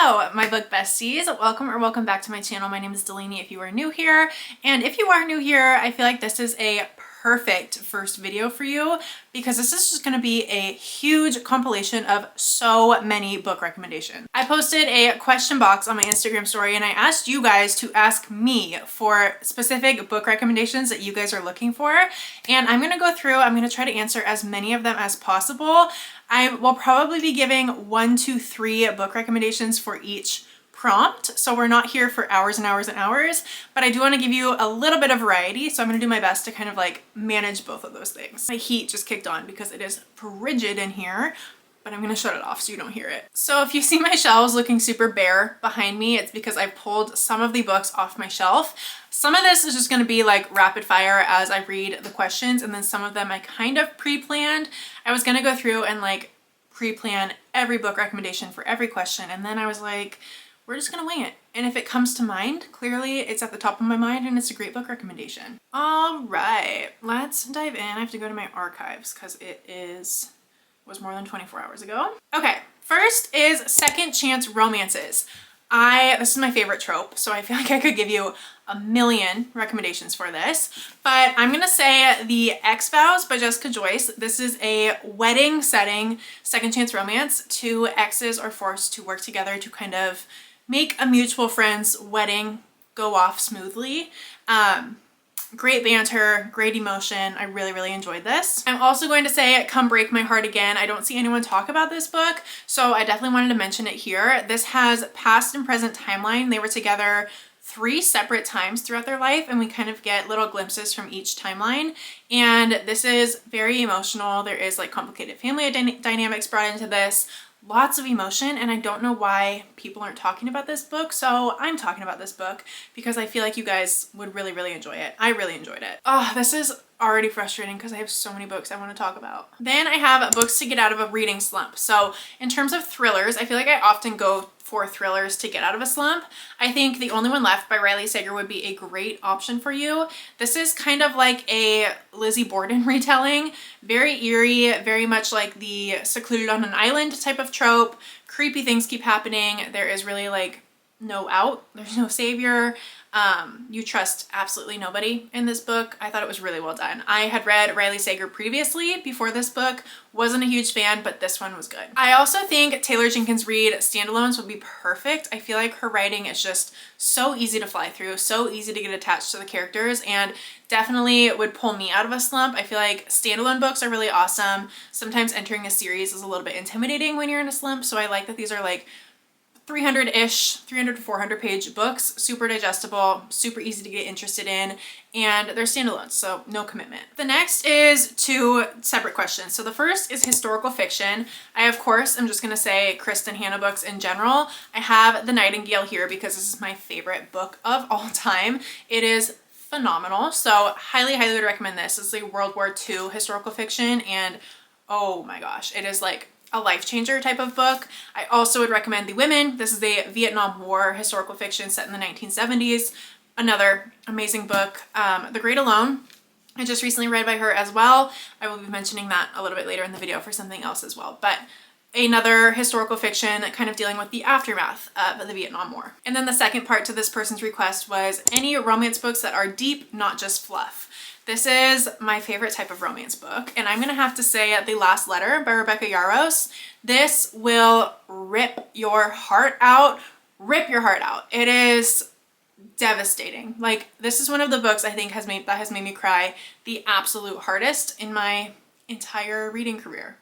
Hello, my book besties. Welcome back to my channel. My name is Delaney if you are new here. And if you are new here, I feel like this is a perfect first video for you because this is just going to be a huge compilation of so many book recommendations. I posted a question box on my Instagram story and I asked you guys to ask me for specific book recommendations that you guys are looking for. And I'm going to go through, I'm going to try to answer as many of them as possible. I will probably be giving 1 to 3 book recommendations for each prompt. So we're not here for hours and hours and hours, but I do want to give you a little bit of variety. So I'm going to do my best to kind of like manage both of those things. My heat just kicked on because it is frigid in here, but I'm going to shut it off so you don't hear it. So if you see my shelves looking super bare behind me, it's because I've pulled some of the books off my shelf. Some of this is just going to be like rapid fire as I read the questions, and then some of them I kind of pre-planned. I was going to go through and like pre-plan every book recommendation for every question, and then I was like, we're just gonna wing it. And if it comes to mind, clearly it's at the top of my mind and it's a great book recommendation. All right, let's dive in. I have to go to my archives because was more than 24 hours ago. Okay, first is second chance romances. This is my favorite trope, so I feel like I could give you a million recommendations for this, but I'm gonna say The Ex-Vows by Jessica Joyce. This is a wedding setting, second chance romance. Two exes are forced to work together to kind of make a mutual friend's wedding go off smoothly. Great banter, great emotion. I really enjoyed this. I'm also going to say Come Break My Heart Again. I don't see anyone talk about this book, so I definitely wanted to mention it here. This has past and present timeline. They were together 3 separate times throughout their life, and we kind of get little glimpses from each timeline. And this is very emotional. There is like complicated family dynamics brought into this. Lots of emotion, and I don't know why people aren't talking about this book, so I'm talking about this book because I feel like you guys would really enjoy it. I really enjoyed it. Oh, this is already frustrating because I have so many books I want to talk about. Then I have books to get out of a reading slump. So in terms of thrillers, I feel like I often go for thrillers to get out of a slump. I think The Only One Left by Riley Sager would be a great option for you. This is kind of like a Lizzie Borden retelling, very eerie, very much like the secluded on an island type of trope. Creepy things keep happening. There is really like no out. There's no savior. You trust absolutely nobody in this book. I thought it was really well done. I had read Riley Sager previously before this book, wasn't a huge fan, but this one was good. I also think Taylor Jenkins Reid standalones would be perfect. I feel like her writing is just so easy to fly through, so easy to get attached to the characters, and definitely would pull me out of a slump. I feel like standalone books are really awesome. Sometimes entering a series is a little bit intimidating when you're in a slump, so I like that these are like 300-ish, 300 to 400 page books, super digestible, super easy to get interested in, and they're standalones, so no commitment. The next is 2 separate questions. So the first is historical fiction. I, of course, am just gonna say Kristen Hanna books in general. I have The Nightingale here because this is my favorite book of all time. It is phenomenal, so highly would recommend this. It's a World War II historical fiction, and oh my gosh, it is like a life changer type of book. I also would recommend The Women. This is a Vietnam War historical fiction set in the 1970s. Another amazing book. The Great Alone, I just recently read by her as well. I will be mentioning that a little bit later in the video for something else as well. But another historical fiction kind of dealing with the aftermath of the Vietnam War. And then the second part to this person's request was any romance books that are deep, not just fluff. This is my favorite type of romance book, and I'm gonna have to say The Last Letter by Rebecca Yarros. This will rip your heart out. Rip your heart out. It is devastating. Like, this is one of the books I think has made me cry the absolute hardest in my entire reading career.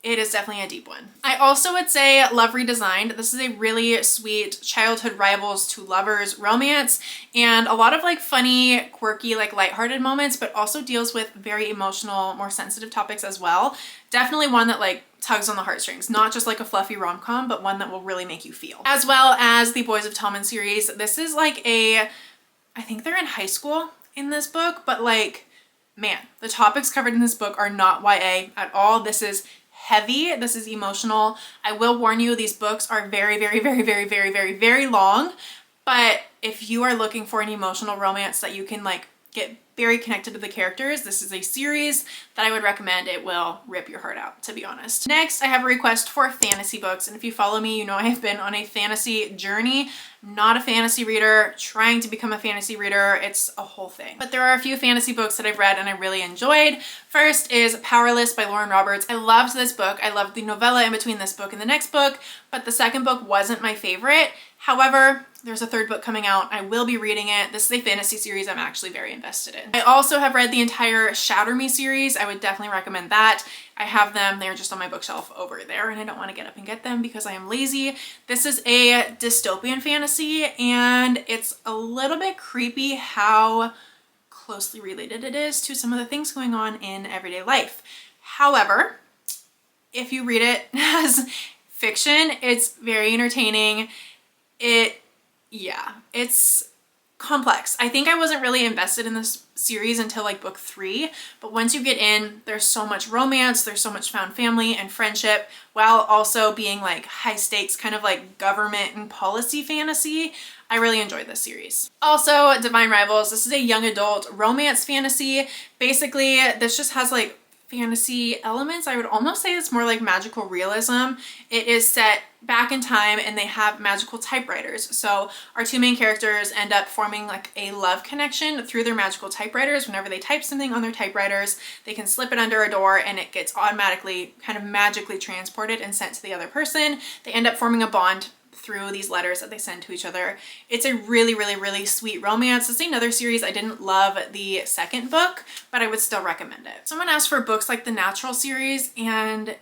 It is definitely a deep one. I also would say Love Redesigned. This is a really sweet childhood rivals to lovers romance, and a lot of like funny, quirky, like lighthearted moments, but also deals with very emotional, more sensitive topics as well. Definitely one that like tugs on the heartstrings, not just like a fluffy rom-com, but one that will really make you feel. As well as the Boys of Tallman series. This is like I think they're in high school in this book, but like, man, the topics covered in this book are not YA at all. This is heavy. This is emotional. I will warn you, these books are very long, but if you are looking for an emotional romance that you can like get very connected to the characters. This is a series that I would recommend. It will rip your heart out, to be honest. Next, I have a request for fantasy books. And if you follow me, you know I have been on a fantasy journey. I'm not a fantasy reader, trying to become a fantasy reader. It's a whole thing. But there are a few fantasy books that I've read and I really enjoyed. First is Powerless by Lauren Roberts. I loved this book. I loved the novella in between this book and the next book, but the second book wasn't my favorite. However, there's a third book coming out. I will be reading it. This is a fantasy series I'm actually very invested in. I also have read the entire Shatter Me series. I would definitely recommend that. I have them. They're just on my bookshelf over there and I don't want to get up and get them because I am lazy. This is a dystopian fantasy and it's a little bit creepy how closely related it is to some of the things going on in everyday life. However, if you read it as fiction, it's very entertaining. It's complex. I think I wasn't really invested in this series until like book 3, but once you get in, there's so much romance, there's so much found family and friendship, while also being like high stakes, kind of like government and policy fantasy. I really enjoyed this series. Also, Divine Rivals. This is a young adult romance fantasy. Basically, this just has like fantasy elements. I would almost say it's more like magical realism. It is set back in time and they have magical typewriters. So our two main characters end up forming like a love connection through their magical typewriters. Whenever they type something on their typewriters, they can slip it under a door and it gets automatically kind of magically transported and sent to the other person. They end up forming a bond through these letters that they send to each other. It's a really, really, really sweet romance. It's another series. I didn't love the second book, but I would still recommend it. Someone asked for books like the Natural series, and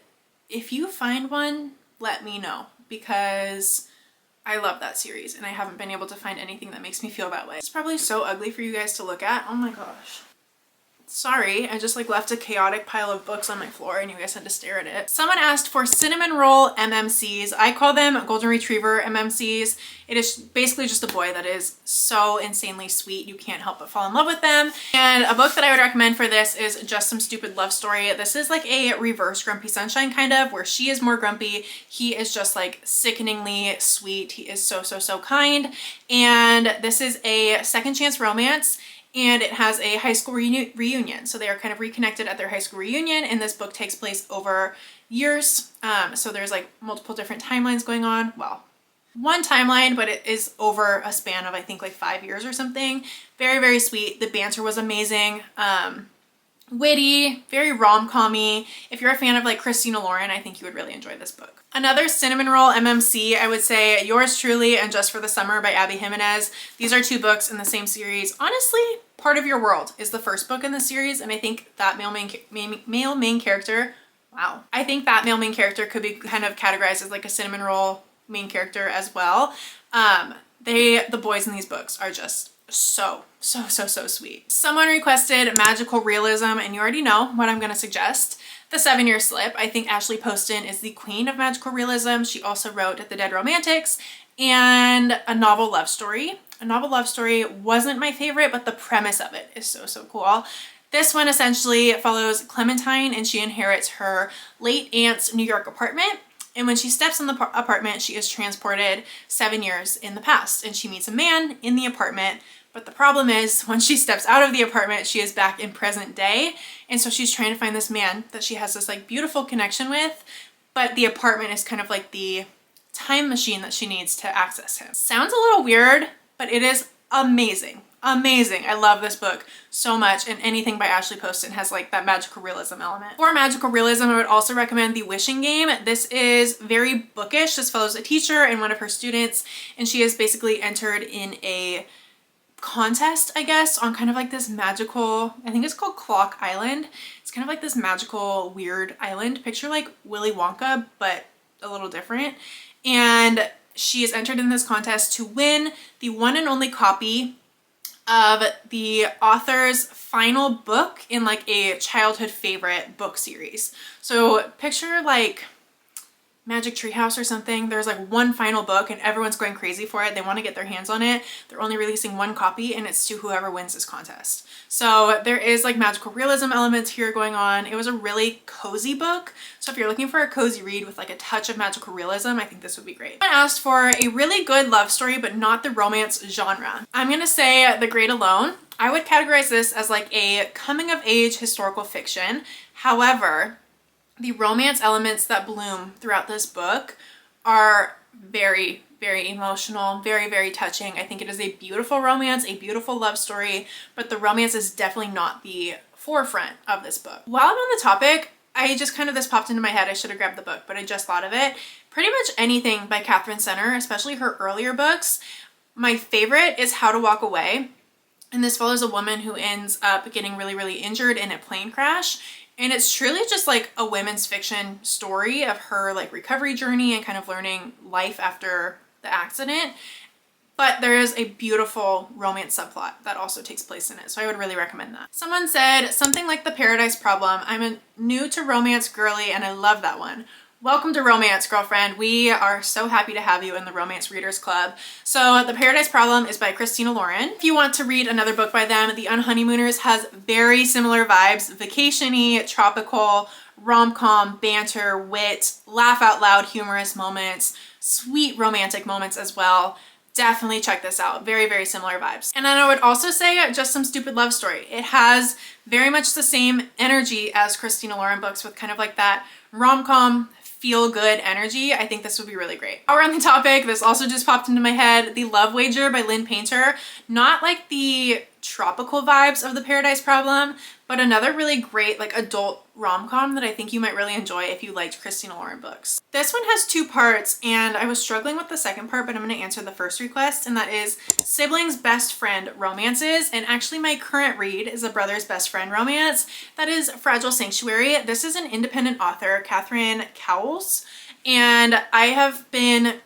if you find one, let me know because I love that series and I haven't been able to find anything that makes me feel that way. It's probably so ugly for you guys to look at. Oh my gosh. Sorry, I just like left a chaotic pile of books on my floor and you guys had to stare at it. Someone asked for cinnamon roll MMCs. I call them golden retriever MMCs. It is basically just a boy that is so insanely sweet. You can't help but fall in love with them. And a book that I would recommend for this is Just Some Stupid Love Story. This is like a reverse Grumpy Sunshine kind of, where she is more grumpy. He is just like sickeningly sweet. He is so, so, so kind. And this is a second chance romance. And it has a high school reunion. So they are kind of reconnected at their high school reunion, and this book takes place over years. So there's like multiple different timelines going on. Well, one timeline, but it is over a span of I think like 5 years or something. Very, very sweet. The banter was amazing. Witty, very rom-com-y. If you're a fan of like Christina Lauren, I think you would really enjoy this book. Another cinnamon roll MMC, I would say Yours Truly and Just for the Summer by Abby Jimenez. These are two books in the same series. Honestly, Part of Your World is the first book in the series, and I think that male main character, wow. I think that male main character could be kind of categorized as like a cinnamon roll main character as well. The boys in these books are just so sweet. Someone requested magical realism, and you already know what I'm going to suggest. The 7-Year Slip. I think Ashley Poston is the queen of magical realism. She also wrote The Dead Romantics and A Novel Love Story. A Novel Love Story wasn't my favorite, but the premise of it is so cool. This one essentially follows Clementine, and she inherits her late aunt's New York apartment. And when she steps in the apartment, she is transported 7 years in the past, and she meets a man in the apartment. But the problem is, when she steps out of the apartment, she is back in present day. And so she's trying to find this man that she has this like beautiful connection with, but the apartment is kind of like the time machine that she needs to access him. Sounds a little weird, but it is amazing. Amazing. I love this book so much, and anything by Ashley Poston has like that magical realism element. For magical realism, I would also recommend The Wishing Game. This is very bookish. This follows a teacher and one of her students, and she is basically entered in a contest, I guess, on kind of like this magical, I think it's called Clock Island. It's kind of like this magical weird island. Picture like Willy Wonka, but a little different. And she is entered in this contest to win the one and only copy of the author's final book in like a childhood favorite book series. So picture like Magic Treehouse or something. There's like one final book and everyone's going crazy for it. They want to get their hands on it. They're only releasing one copy, and it's to whoever wins this contest. So there is like magical realism elements here going on. It was a really cozy book. So if you're looking for a cozy read with like a touch of magical realism, I think this would be great. I asked for a really good love story, but not the romance genre. I'm gonna say The Great Alone. I would categorize this as like a coming of age historical fiction. However, the romance elements that bloom throughout this book are very, very emotional, very, very touching. I think it is a beautiful romance, a beautiful love story, but the romance is definitely not the forefront of this book. While I'm on the topic, this popped into my head. I should have grabbed the book, but I just thought of it. Pretty much anything by Catherine Senner, especially her earlier books. My favorite is How to Walk Away. And this follows a woman who ends up getting really, really injured in a plane crash. And it's truly just like a women's fiction story of her like recovery journey and kind of learning life after the accident. But there is a beautiful romance subplot that also takes place in it. So I would really recommend that. Someone said something like The Paradise Problem. I'm a new to romance girly and I love that one. Welcome to romance, girlfriend. We are so happy to have you in the Romance Readers Club. So The Paradise Problem is by Christina Lauren. If you want to read another book by them, The Unhoneymooners has very similar vibes. Vacation-y, tropical, rom-com, banter, wit, laugh out loud, humorous moments, sweet romantic moments as well. Definitely check this out. Very, very similar vibes. And then I would also say Just Some Stupid Love Story. It has very much the same energy as Christina Lauren books with kind of like that rom-com, feel-good energy. I think this would be really great. While we're on the topic, this also just popped into my head, The Love Wager by Lynn Painter. Not like the tropical vibes of The Paradise Problem, but another really great like adult rom-com that I think you might really enjoy if you liked Christina Lauren books. This one has 2 parts and I was struggling with the second part, but I'm going to answer the first request, and that is siblings best friend romances. And actually my current read is a brother's best friend romance. That is Fragile Sanctuary. This is an independent author, Catherine Cowles, and I have been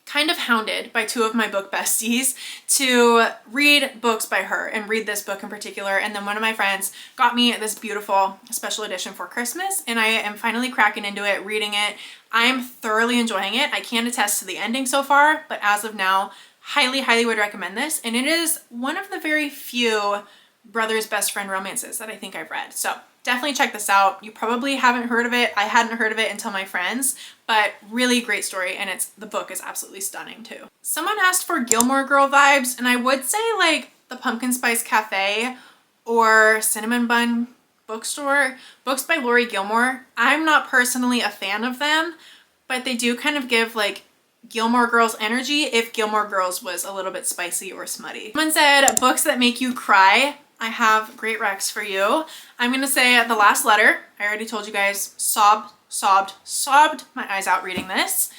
kind of hounded by 2 of my book besties to read books by her and read this book in particular. And then one of my friends got me this beautiful special edition for Christmas and I am finally cracking into it, reading it. I am thoroughly enjoying it. I can't attest to the ending so far, but as of now, highly, highly would recommend this. And it is one of the very few brother's best friend romances that I think I've read. So definitely check this out. You probably haven't heard of it. I hadn't heard of it until my friends, but really great story, and the book is absolutely stunning too. Someone asked for Gilmore Girl vibes, and I would say like the Pumpkin Spice Cafe or Cinnamon Bun Bookstore. Books by Lori Gilmore. I'm not personally a fan of them, but they do kind of give like Gilmore Girls energy if Gilmore Girls was a little bit spicy or smutty. Someone said books that make you cry. I have great recs for you. I'm gonna say The Last Letter. I already told you guys, sobbed my eyes out reading this.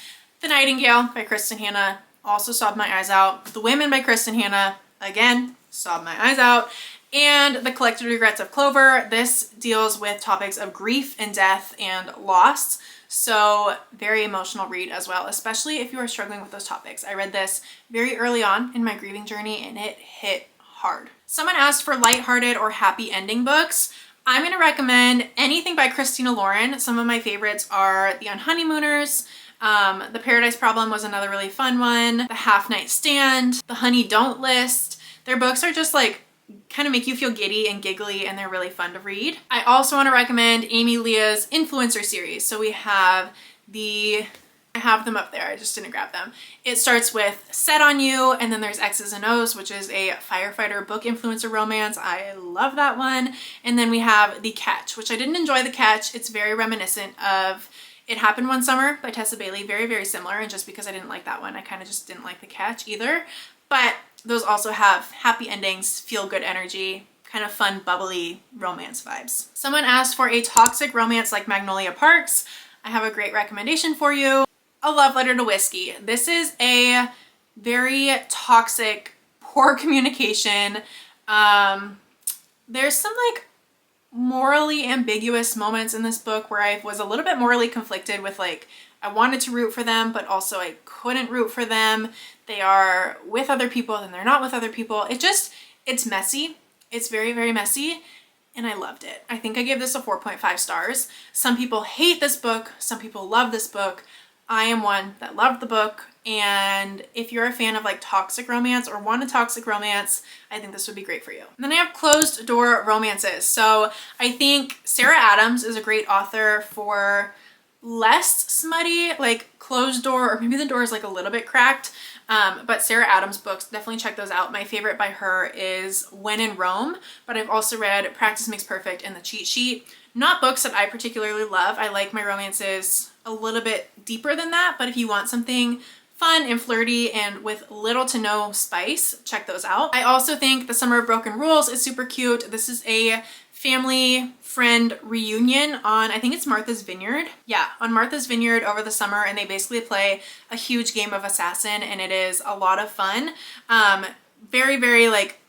The Nightingale by Kristen Hanna, also sobbed my eyes out. The Women by Kristen Hanna, again, sobbed my eyes out. And The Collected Regrets of Clover. This deals with topics of grief and death and loss. So very emotional read as well, especially if you are struggling with those topics. I read this very early on in my grieving journey and it hit hard. Someone asked for lighthearted or happy ending books. I'm going to recommend anything by Christina Lauren. Some of my favorites are The Unhoneymooners. The Paradise Problem was another really fun one. The Half Night Stand. The Honey Don't List. Their books are just like kind of make you feel giddy and giggly and they're really fun to read. I also want to recommend Amy Leah's influencer series. So we have I have them up there, I just didn't grab them. It starts with Set on You, and then there's X's and O's, which is a firefighter book influencer romance. I love that one. And then we have The Catch, which I didn't enjoy The Catch. It's very reminiscent of It Happened One Summer by Tessa Bailey. Very, very similar. And just because I didn't like that one, I kind of just didn't like The Catch either. But those also have happy endings, feel good energy, kind of fun, bubbly romance vibes. Someone asked for a toxic romance like Magnolia Parks. I have a great recommendation for you. A Love Letter to Whiskey. This is a very toxic, poor communication. There's some like morally ambiguous moments in this book where I was a little bit morally conflicted with like, I wanted to root for them, but also I couldn't root for them. They are with other people, then they're not with other people. It's messy. It's very, very messy. And I loved it. I think I gave this a 4.5 stars. Some people hate this book. Some people love this book. I am one that loved the book, and if you're a fan of like toxic romance or want a toxic romance, I think this would be great for you. And then I have closed door romances. So I think Sarah Adams is a great author for less smutty, like closed door, or maybe the door is like a little bit cracked. But Sarah Adams books, definitely check those out. My favorite by her is When in Rome, but I've also read Practice Makes Perfect and The Cheat Sheet. Not books that I particularly love. I like my romances a little bit deeper than that, but if you want something fun and flirty and with little to no spice, check those out. I also think The Summer of Broken Rules is super cute. This is a family friend reunion on, I think it's Martha's Vineyard. Yeah, on Martha's Vineyard over the summer, and they basically play a huge game of assassin, and it is a lot of fun. Very, very like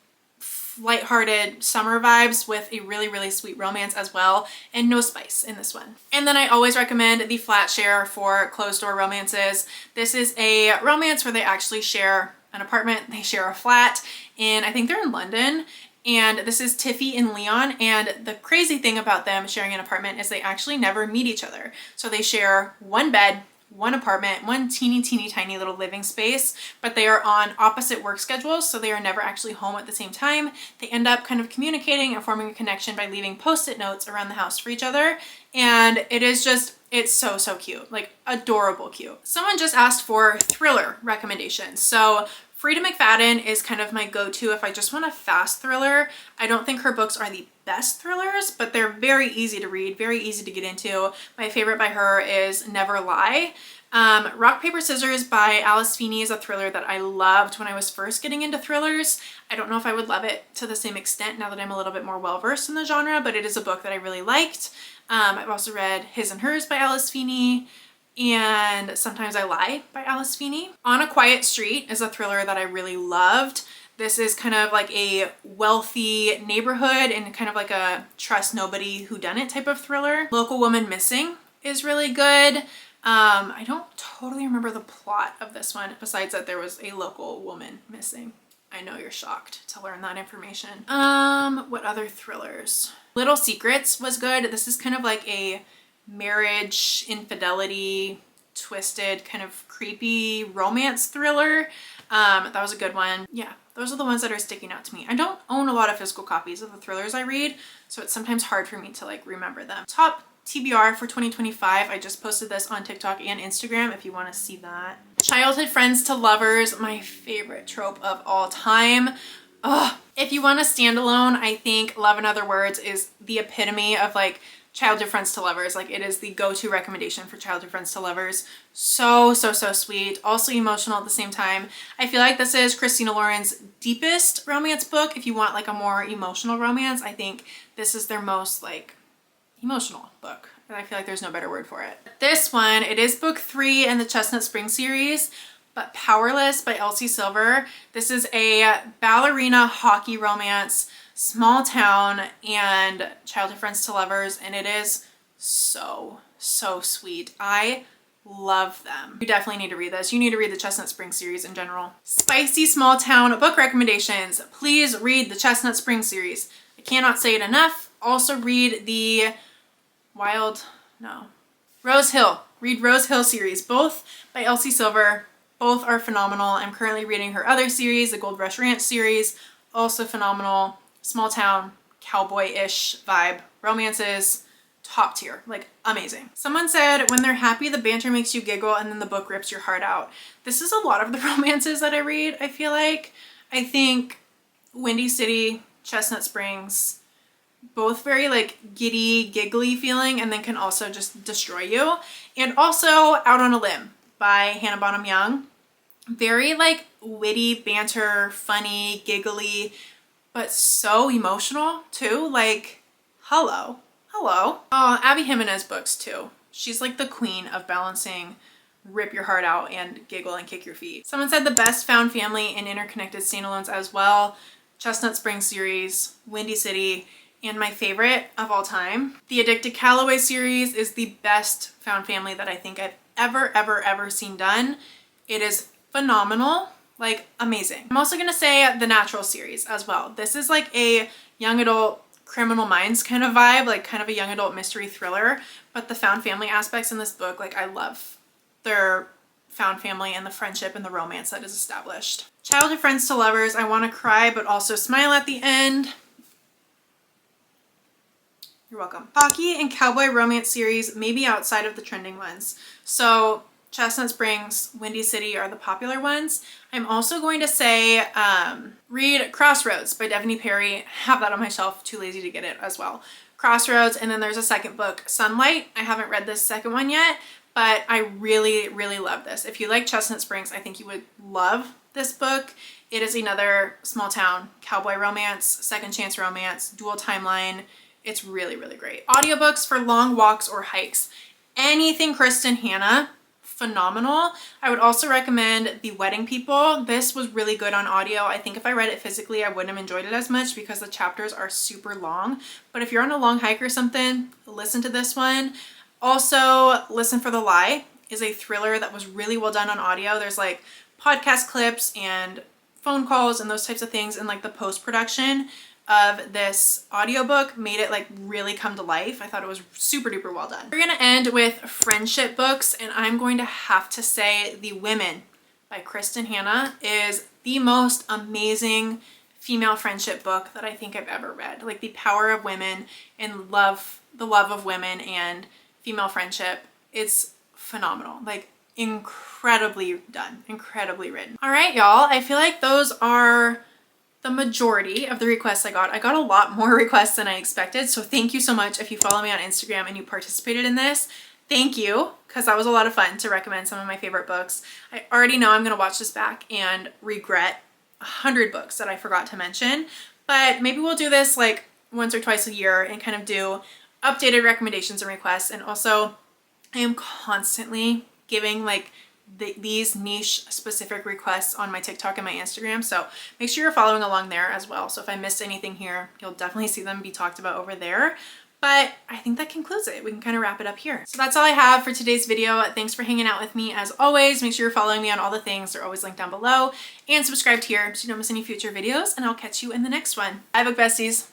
lighthearted summer vibes with a really, really sweet romance as well, and no spice in this one. And then I always recommend the Flat Share for closed door romances. This is a romance where they actually share an apartment, they share a flat, and I think they're in London. And this is Tiffy and Leon, and the crazy thing about them sharing an apartment is they actually never meet each other. So they share one bed, one apartment, one teeny tiny little living space, but they are on opposite work schedules, so they are never actually home at the same time. They end up kind of communicating and forming a connection by leaving post-it notes around the house for each other, and it is just, it's so cute, like adorable cute. Someone just asked for thriller recommendations. So Frida McFadden is kind of my go-to if I just want a fast thriller. I don't think her books are the best thrillers, but they're very easy to read, very easy to get into. My favorite by her is Never Lie. Rock, Paper, Scissors by Alice Feeney is a thriller that I loved when I was first getting into thrillers. I don't know if I would love it to the same extent now that I'm a little bit more well-versed in the genre, but it is a book that I really liked. I've also read His and Hers by Alice Feeney, and Sometimes I Lie by Alice Feeney. On a Quiet Street is a thriller that I really loved. This is kind of like a wealthy neighborhood and kind of like a trust nobody whodunit type of thriller. Local Woman Missing is really good. I don't totally remember the plot of this one, besides that there was a local woman missing. I know you're shocked to learn that information. What other thrillers? Little Secrets was good. This is kind of like a marriage, infidelity, twisted, kind of creepy romance thriller. That was a good one. Yeah, those are the ones that are sticking out to me. I don't own a lot of physical copies of the thrillers I read, so it's sometimes hard for me to like remember them. Top TBR for 2025. I just posted this on TikTok and Instagram if you want to see that. Childhood Friends to Lovers, my favorite trope of all time. Ugh. If you want a standalone, I think Love in Other Words is the epitome of like childhood friends to lovers. Like, it is the go-to recommendation for childhood friends to lovers. So sweet. Also emotional at the same time. I feel like this is Christina Lauren's deepest romance book. If you want like a more emotional romance, I think this is their most like emotional book. I feel like there's no better word for it. This one, it is book 3 in the Chestnut Spring series, but Powerless by Elsie Silver. This is a ballerina hockey romance, small town, and childhood friends to lovers, and it is so sweet. I love them. You definitely need to read this. You need to read the Chestnut Spring series in general. Spicy small town book recommendations. Please read the Chestnut Spring series. I cannot say it enough. Also read the Rose Hill. Read Rose Hill series, both by Elsie Silver. Both are phenomenal. I'm currently reading her other series, the Gold Rush Ranch series. Also phenomenal. Small town, cowboy-ish vibe. Romances, top tier, like amazing. Someone said, when they're happy, the banter makes you giggle and then the book rips your heart out. This is a lot of the romances that I read, I feel like. I think Windy City, Chestnut Springs, both very like giddy, giggly feeling, and then can also just destroy you. And also Out on a Limb by Hannah Bonham Young. Very like witty banter, funny, giggly, but so emotional too. Like, hello. Oh, Abby Jimenez books too. She's like the queen of balancing rip your heart out and giggle and kick your feet. Someone said the best found family and interconnected standalones as well. Chestnut Spring series, Windy City, and my favorite of all time, the Addicted Calloway series is the best found family that I think I've ever seen done. It is phenomenal, like amazing. I'm also gonna say the Natural series as well. This is like a young adult Criminal Minds kind of vibe, like kind of a young adult mystery thriller, but the found family aspects in this book, like I love their found family and the friendship and the romance that is established. Childhood Friends to Lovers, I want to cry but also smile at the end. You're welcome. Hockey and cowboy romance series, maybe outside of the trending ones. So Chestnut Springs, Windy City are the popular ones. I'm also going to say read Crossroads by Devney Perry. Have that on my shelf, too lazy to get it as well. Crossroads, and then there's a second book, Sunlight. I haven't read this second one yet, but I really, really love this. If you like Chestnut Springs, I think you would love this book. It is another small town cowboy romance, second chance romance, dual timeline. It's really, really great. Audiobooks for long walks or hikes. Anything Kristen Hanna, phenomenal. I would also recommend The Wedding People. This was really good on audio. I think if I read it physically, I wouldn't have enjoyed it as much because the chapters are super long. But if you're on a long hike or something, listen to this one. Also, Listen for the Lie is a thriller that was really well done on audio. There's like podcast clips and phone calls and those types of things, and like the post-production of this audiobook made it like really come to life. I thought it was super duper well done. We're gonna end with friendship books, and I'm going to have to say The Women by Kristen Hanna is the most amazing female friendship book that I think I've ever read. Like the power of women and love, the love of women and female friendship. It's phenomenal. Like incredibly done, incredibly written. All right, y'all, I feel like those are the majority of the requests I got. I got a lot more requests than I expected, so thank you so much if you follow me on Instagram and you participated in this. Thank you, because that was a lot of fun to recommend some of my favorite books. I already know I'm going to watch this back and regret 100 books that I forgot to mention, but maybe we'll do this like once or twice a year and kind of do updated recommendations and requests. And also, I am constantly giving like these niche specific requests on my TikTok and my Instagram, so make sure you're following along there as well. So if I missed anything here, you'll definitely see them be talked about over there. But I think that concludes it. We can kind of wrap it up here. So that's all I have for today's video. Thanks for hanging out with me as always. Make sure you're following me on all the things. They're always linked down below, and subscribed here so you don't miss any future videos, and I'll catch you in the next one. Bye, book besties.